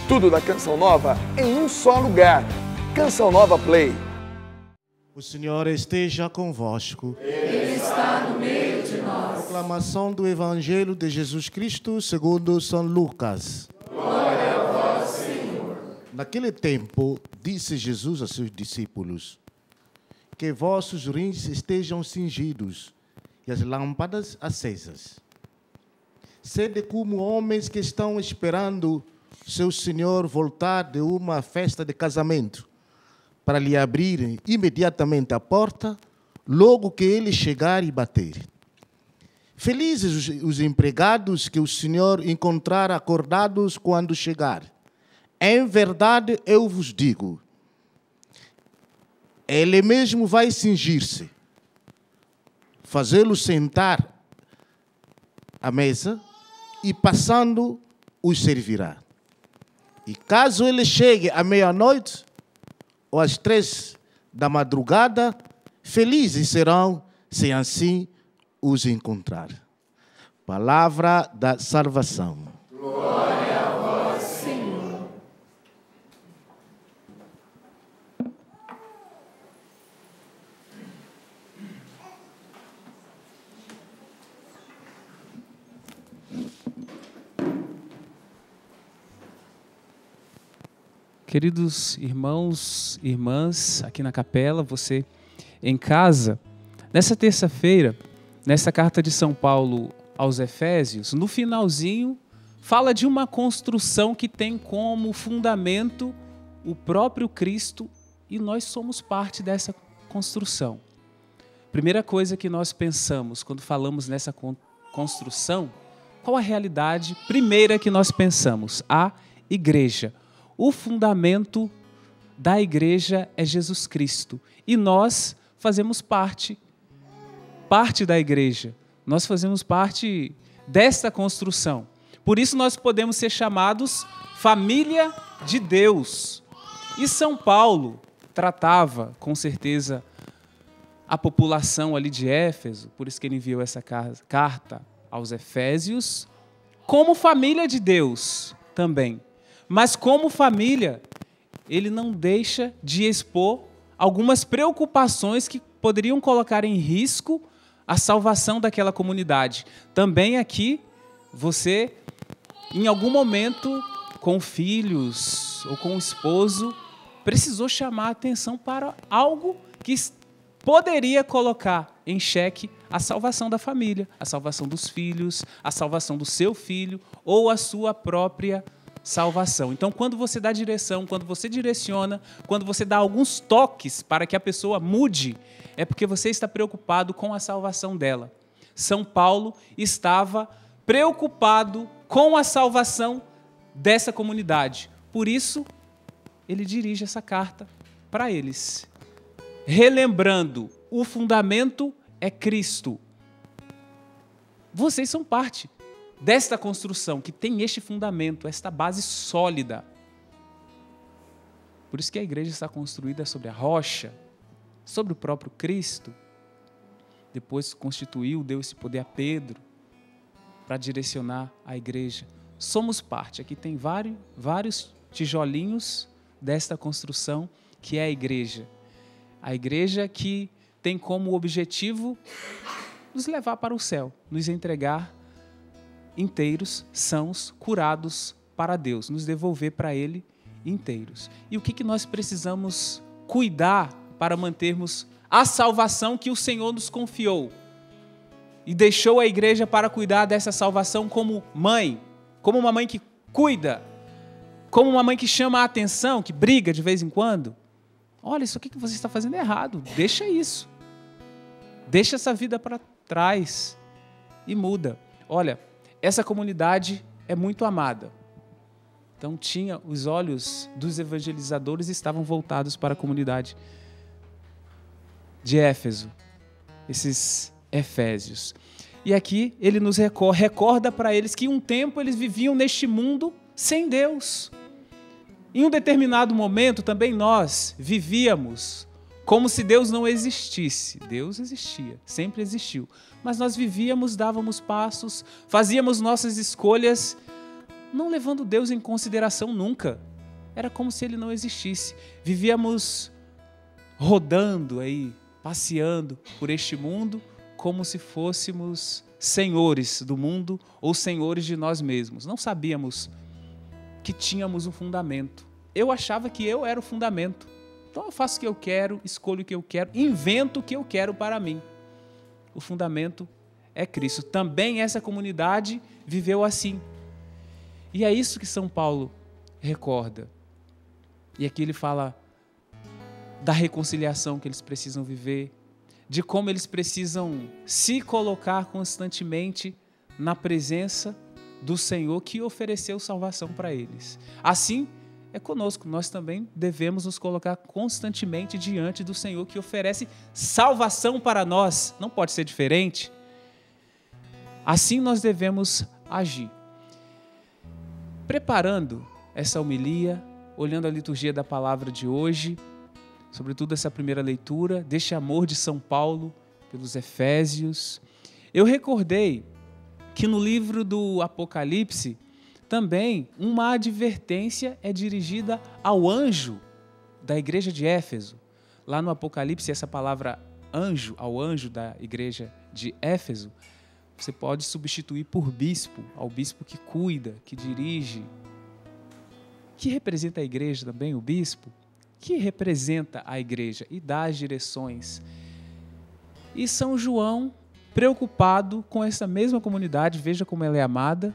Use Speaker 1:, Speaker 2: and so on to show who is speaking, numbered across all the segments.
Speaker 1: Tudo da Canção Nova em um só lugar. Canção Nova Play.
Speaker 2: O Senhor esteja convosco.
Speaker 3: Ele está no meio de nós.
Speaker 2: Proclamação do Evangelho de Jesus Cristo segundo São Lucas.
Speaker 3: Glória a vós, Senhor.
Speaker 2: Naquele tempo, disse Jesus a seus discípulos: que vossos rins estejam cingidos e as lâmpadas acesas. Sede como homens que estão esperando seu Senhor voltar de uma festa de casamento, para lhe abrir imediatamente a porta, logo que ele chegar e bater. Felizes os empregados que o Senhor encontrar acordados quando chegar. Em verdade, eu vos digo, ele mesmo vai cingir-se, fazê-lo sentar à mesa e, passando, os servirá. E caso ele chegue à meia-noite ou às 3 da madrugada, felizes serão se assim os encontrar. Palavra da salvação.
Speaker 3: Glória a vós, Senhor.
Speaker 4: Queridos irmãos e irmãs, aqui na capela, você em casa, nessa terça-feira, nessa carta de São Paulo aos Efésios, no finalzinho, fala de uma construção que tem como fundamento o próprio Cristo e nós somos parte dessa construção. Primeira coisa que nós pensamos quando falamos nessa construção, qual a realidade primeira que nós pensamos? A igreja. O fundamento da igreja é Jesus Cristo. E nós fazemos parte da igreja. Nós fazemos parte desta construção. Por isso nós podemos ser chamados família de Deus. E São Paulo tratava, com certeza, a população ali de Éfeso, por isso que ele enviou essa carta aos Efésios, como família de Deus também. Mas como família, ele não deixa de expor algumas preocupações que poderiam colocar em risco a salvação daquela comunidade. Também aqui, você, em algum momento, com filhos ou com o esposo, precisou chamar a atenção para algo que poderia colocar em xeque a salvação da família, a salvação dos filhos, a salvação do seu filho ou a sua própria salvação. Então, quando você dá direção, quando você direciona, quando você dá alguns toques para que a pessoa mude, é porque você está preocupado com a salvação dela. São Paulo estava preocupado com a salvação dessa comunidade. Por isso, ele dirige essa carta para eles, relembrando, o fundamento é Cristo. Vocês são parte desta construção que tem este fundamento, esta base sólida. Por isso que a igreja está construída sobre a rocha, sobre o próprio Cristo. Depois constituiu, deu esse poder a Pedro para direcionar a igreja. Somos parte, aqui tem vários tijolinhos desta construção que é a igreja. A igreja que tem como objetivo nos levar para o céu, nos entregar inteiros, sãos, curados para Deus, nos devolver para Ele inteiros. E o que nós precisamos cuidar para mantermos a salvação que o Senhor nos confiou? E deixou a igreja para cuidar dessa salvação como mãe, como uma mãe que cuida, como uma mãe que chama a atenção, que briga de vez em quando. Olha, isso aqui que você está fazendo é errado, deixa isso. Deixa essa vida para trás e muda. Olha, essa comunidade é muito amada. Então, os olhos dos evangelizadores estavam voltados para a comunidade de Éfeso, esses Efésios. E aqui ele nos recorda para eles que um tempo eles viviam neste mundo sem Deus. Em um determinado momento também nós vivíamos como se Deus não existisse. Deus existia, sempre existiu. Mas nós vivíamos, dávamos passos, fazíamos nossas escolhas não levando Deus em consideração nunca. Era como se ele não existisse. Vivíamos rodando aí, passeando por este mundo, como se fôssemos senhores do mundo ou senhores de nós mesmos. Não sabíamos que tínhamos um fundamento. Eu achava que eu era o fundamento. Então eu faço o que eu quero, escolho o que eu quero, invento o que eu quero para mim. O fundamento é Cristo. Também essa comunidade viveu assim. E é isso que São Paulo recorda. E aqui ele fala da reconciliação que eles precisam viver, de como eles precisam se colocar constantemente na presença do Senhor que ofereceu salvação para eles. Assim é conosco, nós também devemos nos colocar constantemente diante do Senhor que oferece salvação para nós. Não pode ser diferente. Assim nós devemos agir. Preparando essa homilia, olhando a liturgia da palavra de hoje, sobretudo essa primeira leitura, deste amor de São Paulo pelos Efésios, eu recordei que no livro do Apocalipse, também uma advertência é dirigida ao anjo da igreja de Éfeso. Lá no Apocalipse, essa palavra anjo, ao anjo da igreja de Éfeso, você pode substituir por bispo, ao bispo que cuida, que dirige, que representa a igreja também, o bispo, que representa a igreja e dá as direções. E São João, preocupado com essa mesma comunidade, veja como ela é amada,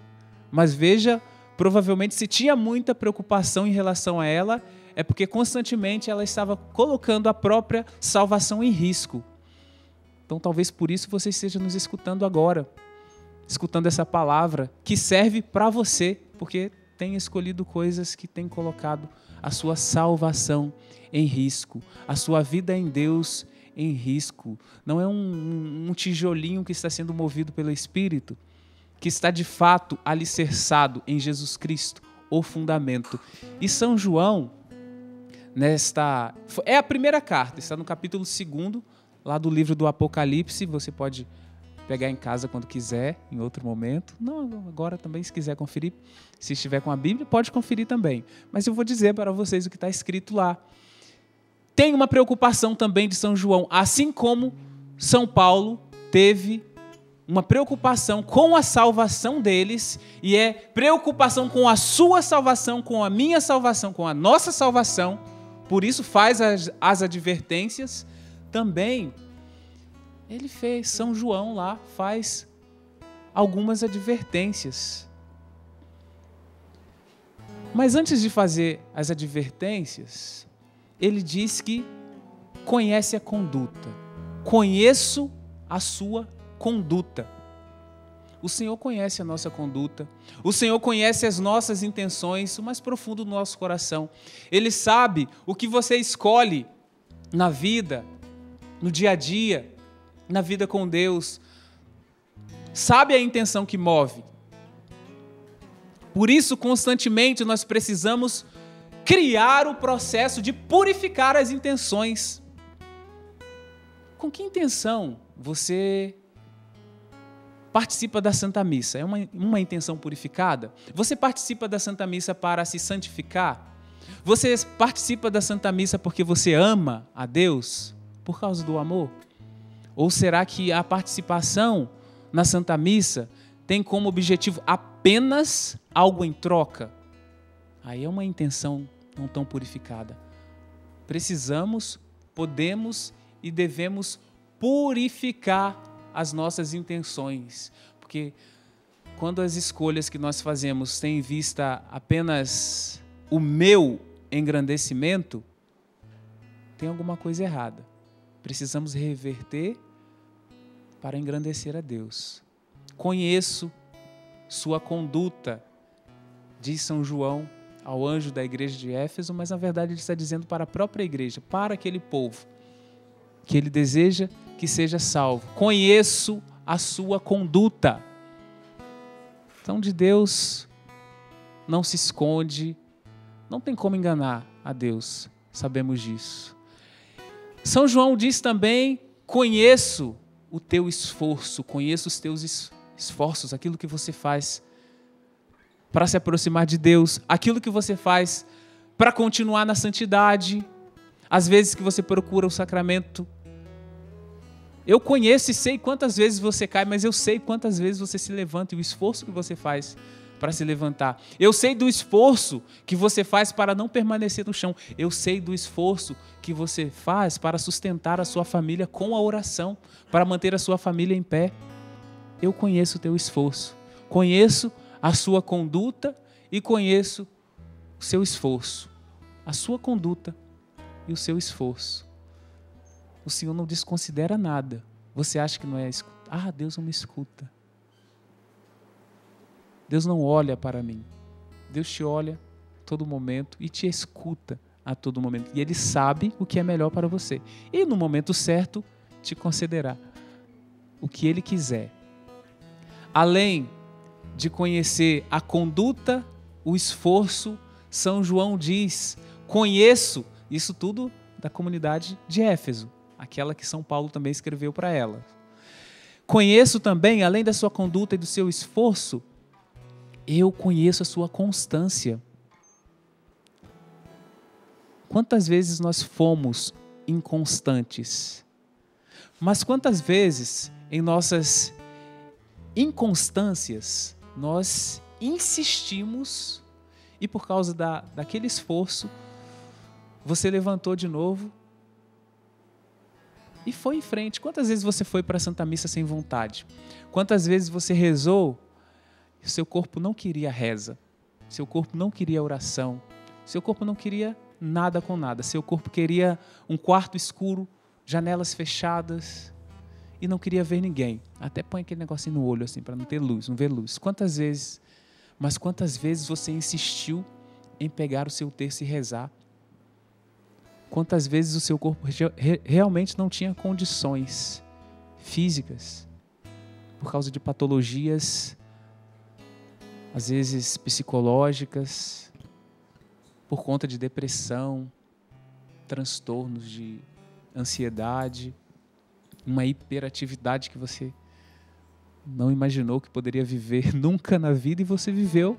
Speaker 4: mas veja, provavelmente se tinha muita preocupação em relação a ela, é porque constantemente ela estava colocando a própria salvação em risco. Então talvez por isso você esteja nos escutando agora, escutando essa palavra que serve para você, porque tem escolhido coisas que têm colocado a sua salvação em risco, a sua vida em Deus em risco. Não é um tijolinho que está sendo movido pelo Espírito, que está de fato alicerçado em Jesus Cristo, o fundamento. E São João, é a primeira carta, está no capítulo 2, lá do livro do Apocalipse, você pode pegar em casa quando quiser, em outro momento. Não, agora também, se quiser conferir, se estiver com a Bíblia, pode conferir também. Mas eu vou dizer para vocês o que está escrito lá. Tem uma preocupação também de São João, assim como São Paulo teve uma preocupação com a salvação deles, e é preocupação com a sua salvação, com a minha salvação, com a nossa salvação. Por isso faz as advertências. Também ele fez, São João lá faz algumas advertências. Mas antes de fazer as advertências, ele diz que conhece a conduta. Conheço a sua conduta. O Senhor conhece a nossa conduta. O Senhor conhece as nossas intenções, o mais profundo do nosso coração. Ele sabe o que você escolhe na vida, no dia a dia, na vida com Deus. Sabe a intenção que move. Por isso, constantemente, nós precisamos criar o processo de purificar as intenções. Com que intenção você participa da Santa Missa? É uma intenção purificada? Você participa da Santa Missa para se santificar? Você participa da Santa Missa porque você ama a Deus? Por causa do amor? Ou será que a participação na Santa Missa tem como objetivo apenas algo em troca? Aí é uma intenção não tão purificada. Precisamos, podemos e devemos purificar as nossas intenções. Porque quando as escolhas que nós fazemos têm em vista apenas o meu engrandecimento, tem alguma coisa errada. Precisamos reverter para engrandecer a Deus. Conheço sua conduta, diz São João ao anjo da igreja de Éfeso, mas na verdade ele está dizendo para a própria igreja, para aquele povo que ele deseja que seja salvo. Conheço a sua conduta. Então, de Deus não se esconde, não tem como enganar a Deus, sabemos disso. São João diz também: conheço o teu esforço, conheço os teus esforços, aquilo que você faz para se aproximar de Deus, aquilo que você faz para continuar na santidade, às vezes que você procura o sacramento. Eu conheço e sei quantas vezes você cai, mas eu sei quantas vezes você se levanta e o esforço que você faz para se levantar. Eu sei do esforço que você faz para não permanecer no chão. Eu sei do esforço que você faz para sustentar a sua família com a oração, para manter a sua família em pé. Eu conheço o teu esforço, conheço a sua conduta e conheço o seu esforço, a sua conduta e o seu esforço. O Senhor não desconsidera nada. Você acha que não é escuta? Ah, Deus não me escuta. Deus não olha para mim. Deus te olha a todo momento e te escuta a todo momento. E Ele sabe o que é melhor para você. E no momento certo, te concederá o que Ele quiser. Além de conhecer a conduta, o esforço, São João diz, conheço isso tudo da comunidade de Éfeso, aquela que São Paulo também escreveu para ela. Conheço também, além da sua conduta e do seu esforço, eu conheço a sua constância. Quantas vezes nós fomos inconstantes? Mas quantas vezes, em nossas inconstâncias, nós insistimos e por causa daquele esforço, você levantou de novo e foi em frente. Quantas vezes você foi para a Santa Missa sem vontade? Quantas vezes você rezou e seu corpo não queria reza, seu corpo não queria oração, seu corpo não queria nada com nada, seu corpo queria um quarto escuro, janelas fechadas e não queria ver ninguém. Até põe aquele negocinho no olho assim para não ter luz, não ver luz. Quantas vezes você insistiu em pegar o seu terço e rezar? Quantas vezes o seu corpo realmente não tinha condições físicas, por causa de patologias, às vezes psicológicas, por conta de depressão, transtornos de ansiedade, uma hiperatividade que você não imaginou que poderia viver nunca na vida e você viveu,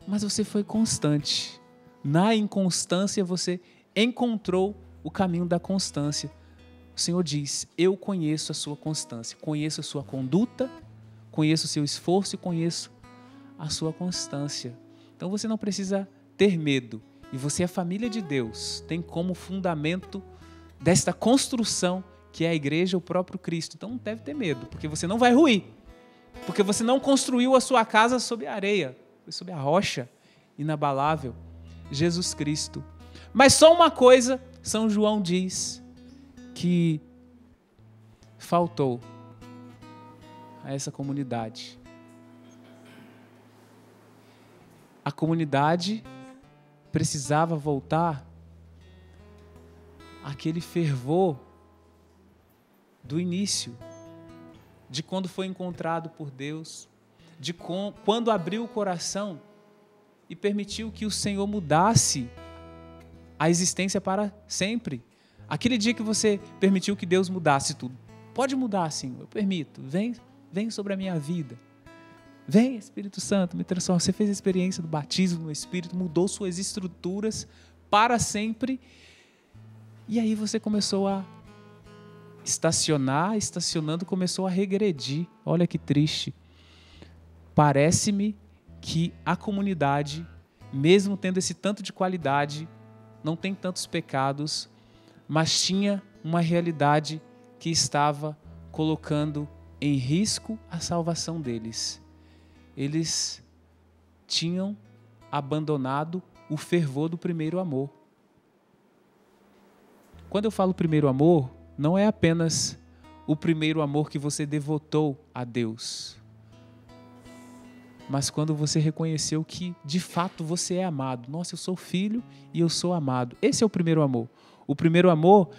Speaker 4: mas você foi constante. Na inconstância você encontrou o caminho da constância. O Senhor diz, eu conheço a sua constância, conheço a sua conduta, conheço o seu esforço e conheço a sua constância. Então você não precisa ter medo. E você é família de Deus, tem como fundamento desta construção que é a igreja, o próprio Cristo. Então não deve ter medo, porque você não vai ruir. Porque você não construiu a sua casa sobre a areia, foi sobre a rocha inabalável, Jesus Cristo. Mas só uma coisa, São João diz, que faltou a essa comunidade. A comunidade precisava voltar àquele fervor do início, de quando foi encontrado por Deus, de quando abriu o coração e permitiu que o Senhor mudasse a existência para sempre. Aquele dia que você permitiu que Deus mudasse tudo. Pode mudar, Senhor, eu permito. Vem sobre a minha vida. Vem, Espírito Santo, me transforma. Você fez a experiência do batismo no Espírito, mudou suas estruturas para sempre. E aí você começou a estacionando, começou a regredir. Olha que triste. Parece-me que a comunidade, mesmo tendo esse tanto de qualidade, não tem tantos pecados, mas tinha uma realidade que estava colocando em risco a salvação deles. Eles tinham abandonado o fervor do primeiro amor. Quando eu falo primeiro amor, não é apenas o primeiro amor que você devotou a Deus, mas quando você reconheceu que de fato você é amado. Nossa, eu sou filho e eu sou amado. Esse é o primeiro amor. O primeiro amor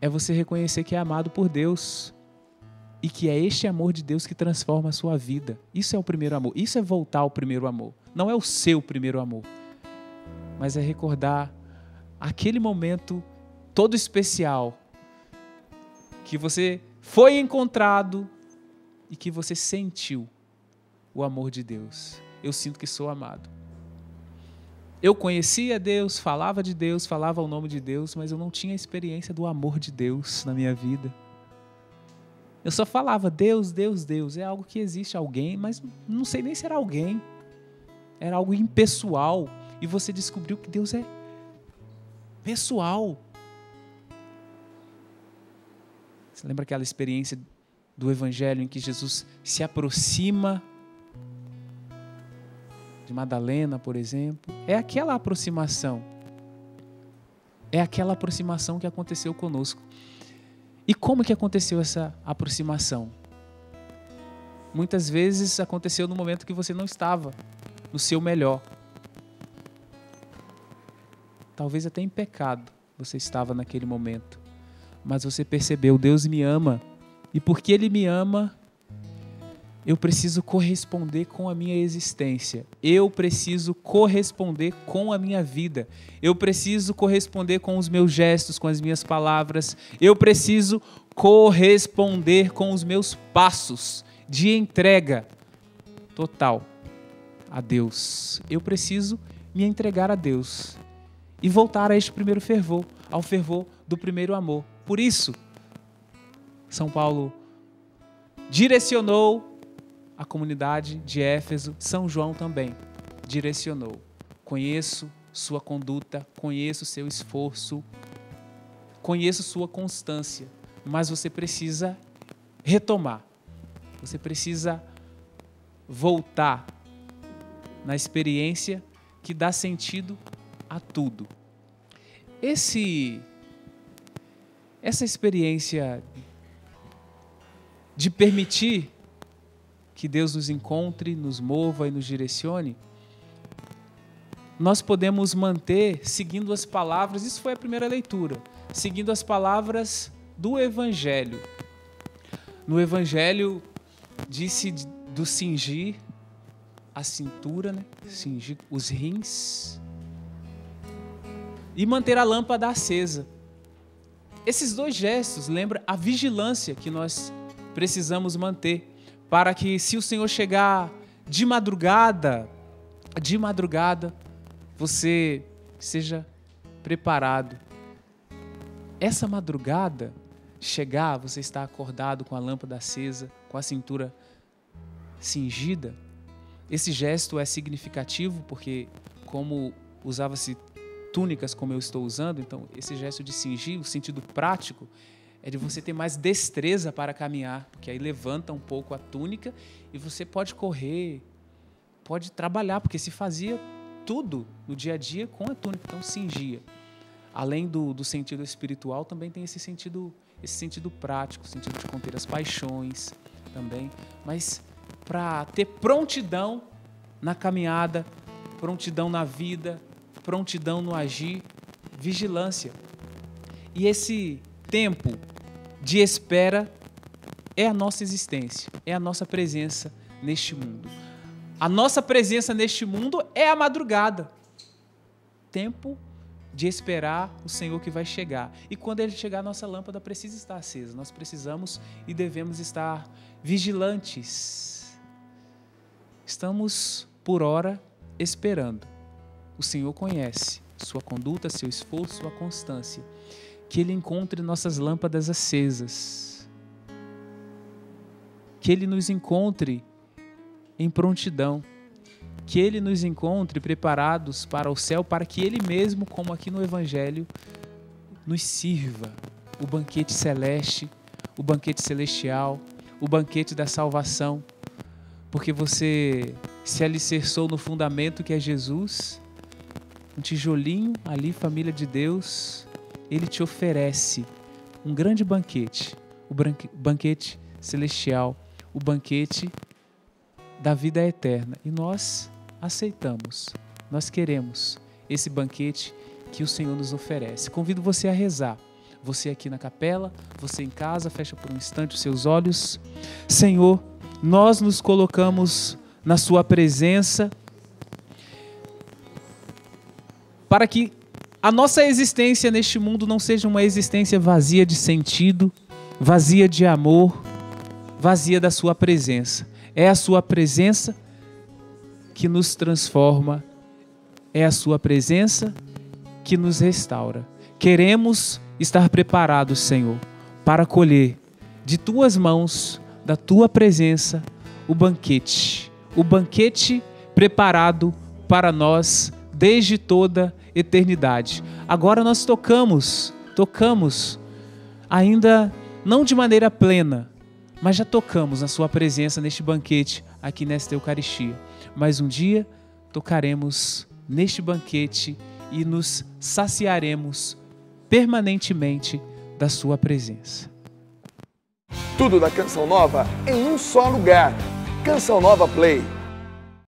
Speaker 4: é você reconhecer que é amado por Deus e que é este amor de Deus que transforma a sua vida. Isso é o primeiro amor. Isso é voltar ao primeiro amor. Não é o seu primeiro amor, mas é recordar aquele momento todo especial que você foi encontrado e que você sentiu o amor de Deus. eu sinto que sou amado. Eu conhecia Deus, falava de Deus, falava o nome de Deus, mas eu não tinha a experiência do amor de Deus na minha vida. Eu só falava Deus, Deus, Deus. É algo que existe alguém, mas não sei nem se era alguém. Era algo impessoal. E você descobriu que Deus é pessoal. Você lembra aquela experiência do Evangelho em que Jesus se aproxima de Madalena, por exemplo? É aquela aproximação. É aquela aproximação que aconteceu conosco. E como que aconteceu essa aproximação? Muitas vezes aconteceu no momento que você não estava no seu melhor. Talvez até em pecado você estava naquele momento. Mas você percebeu, Deus me ama. E porque Ele me ama, eu preciso corresponder com a minha existência. Eu preciso corresponder com a minha vida. Eu preciso corresponder com os meus gestos, com as minhas palavras. Eu preciso corresponder com os meus passos de entrega total a Deus. Eu preciso me entregar a Deus e voltar a este primeiro fervor, ao fervor do primeiro amor. Por isso, São Paulo direcionou a comunidade de Éfeso, São João também direcionou. Conheço sua conduta, conheço seu esforço, conheço sua constância, mas você precisa retomar, você precisa voltar na experiência que dá sentido a tudo. Essa experiência de permitir que Deus nos encontre, nos mova e nos direcione, nós podemos manter seguindo as palavras, isso foi a primeira leitura, seguindo as palavras do Evangelho. No Evangelho disse do cingir a cintura, né? Cingir os rins e manter a lâmpada acesa. Esses dois gestos lembram a vigilância que nós precisamos manter, para que se o Senhor chegar de madrugada, você seja preparado. Essa madrugada chegar, você está acordado com a lâmpada acesa, com a cintura cingida. Esse gesto é significativo porque, como usava-se túnicas como eu estou usando, então esse gesto de cingir, o sentido prático, é de você ter mais destreza para caminhar, porque aí levanta um pouco a túnica e você pode correr, pode trabalhar, porque se fazia tudo no dia a dia com a túnica, então cingia. Além do sentido espiritual, também tem esse sentido prático, o sentido de conter as paixões também, mas para ter prontidão na caminhada, prontidão na vida, prontidão no agir, vigilância. E esse tempo de espera é a nossa existência, é a nossa presença neste mundo. A nossa presença neste mundo é a madrugada. Tempo de esperar o Senhor que vai chegar. E quando Ele chegar, a nossa lâmpada precisa estar acesa. Nós precisamos e devemos estar vigilantes. Estamos, por hora, esperando. O Senhor conhece sua conduta, seu esforço, sua constância. Que Ele encontre nossas lâmpadas acesas. Que Ele nos encontre em prontidão. Que Ele nos encontre preparados para o céu, para que Ele mesmo, como aqui no Evangelho, nos sirva o banquete celeste, o banquete celestial, o banquete da salvação. Porque você se alicerçou no fundamento que é Jesus, um tijolinho ali, família de Deus. Ele te oferece um grande banquete, o banquete celestial, o banquete da vida eterna. E nós aceitamos, nós queremos esse banquete que o Senhor nos oferece. Convido você a rezar. Você aqui na capela, você em casa, fecha por um instante os seus olhos. Senhor, nós nos colocamos na Sua presença para que a nossa existência neste mundo não seja uma existência vazia de sentido, vazia de amor, vazia da Sua presença. É a Sua presença que nos transforma, é a sua presença que nos restaura. Queremos estar preparados, Senhor, para colher de tuas mãos, da tua presença, o banquete preparado para nós desde toda eternidade. Agora nós tocamos, ainda não de maneira plena, mas já tocamos na sua presença neste banquete, aqui nesta Eucaristia. Mas um dia tocaremos neste banquete e nos saciaremos permanentemente da sua presença.
Speaker 1: Tudo da Canção Nova em um só lugar. Canção Nova Play.